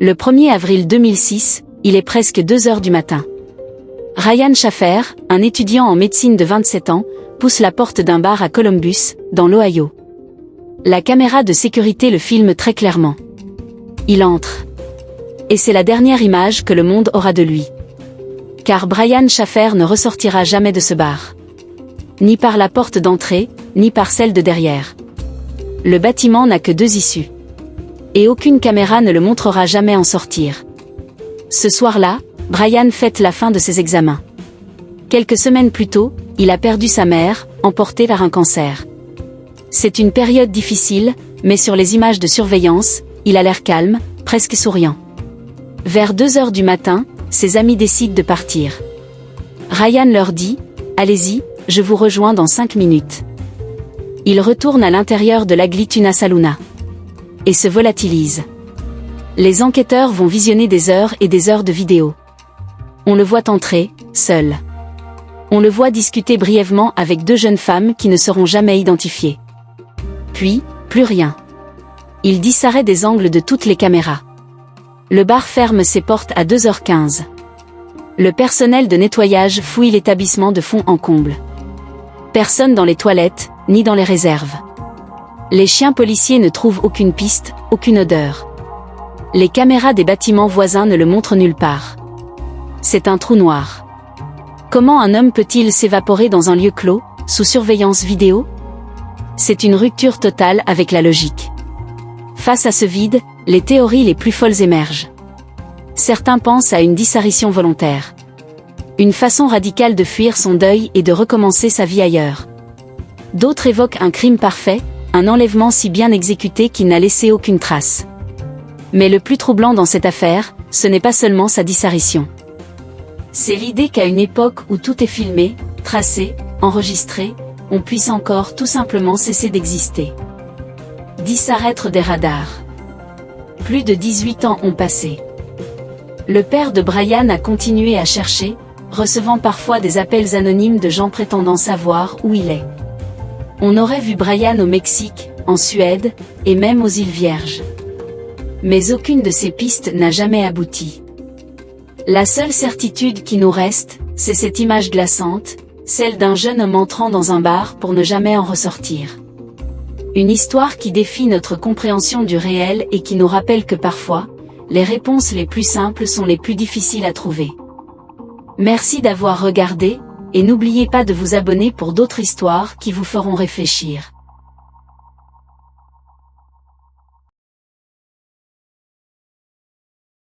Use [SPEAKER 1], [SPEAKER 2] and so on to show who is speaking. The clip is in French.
[SPEAKER 1] Le 1er avril 2006, il est presque 2 heures du matin. Ryan Schaffer, un étudiant en médecine de 27 ans, pousse la porte d'un bar à Columbus, dans l'Ohio. La caméra de sécurité le filme très clairement. Il entre. Et c'est la dernière image que le monde aura de lui. Car Brian Schaffer ne ressortira jamais de ce bar. Ni par la porte d'entrée, ni par celle de derrière. Le bâtiment n'a que 2 issues. Et aucune caméra ne le montrera jamais en sortir. Ce soir-là, Brian fête la fin de ses examens. Quelques semaines plus tôt, il a perdu sa mère, emportée par un cancer. C'est une période difficile, mais sur les images de surveillance, il a l'air calme, presque souriant. Vers 2 heures du matin, ses amis décident de partir. Ryan leur dit « Allez-y, je vous rejoins dans 5 minutes. » Il retourne à l'intérieur de l'Aglituna Saloona. Et se volatilise. Les enquêteurs vont visionner des heures et des heures de vidéos. On le voit entrer, seul. On le voit discuter brièvement avec 2 jeunes femmes qui ne seront jamais identifiées. Puis, plus rien. Il disparaît des angles de toutes les caméras. Le bar ferme ses portes à 2h15. Le personnel de nettoyage fouille l'établissement de fond en comble. Personne dans les toilettes, ni dans les réserves. Les chiens policiers ne trouvent aucune piste, aucune odeur. Les caméras des bâtiments voisins ne le montrent nulle part. C'est un trou noir. Comment un homme peut-il s'évaporer dans un lieu clos, sous surveillance vidéo? C'est une rupture totale avec la logique. Face à ce vide, les théories les plus folles émergent. Certains pensent à une disparition volontaire. Une façon radicale de fuir son deuil et de recommencer sa vie ailleurs. D'autres évoquent un crime parfait, un enlèvement si bien exécuté qu'il n'a laissé aucune trace. Mais le plus troublant dans cette affaire, ce n'est pas seulement sa disparition. C'est l'idée qu'à une époque où tout est filmé, tracé, enregistré, on puisse encore tout simplement cesser d'exister. Disparaître des radars. Plus de 18 ans ont passé. Le père de Brian a continué à chercher, recevant parfois des appels anonymes de gens prétendant savoir où il est. On aurait vu Brian au Mexique, en Suède, et même aux îles Vierges. Mais aucune de ces pistes n'a jamais abouti. La seule certitude qui nous reste, c'est cette image glaçante, celle d'un jeune homme entrant dans un bar pour ne jamais en ressortir. Une histoire qui défie notre compréhension du réel et qui nous rappelle que parfois, les réponses les plus simples sont les plus difficiles à trouver. Merci d'avoir regardé, et n'oubliez pas de vous abonner pour d'autres histoires qui vous feront réfléchir.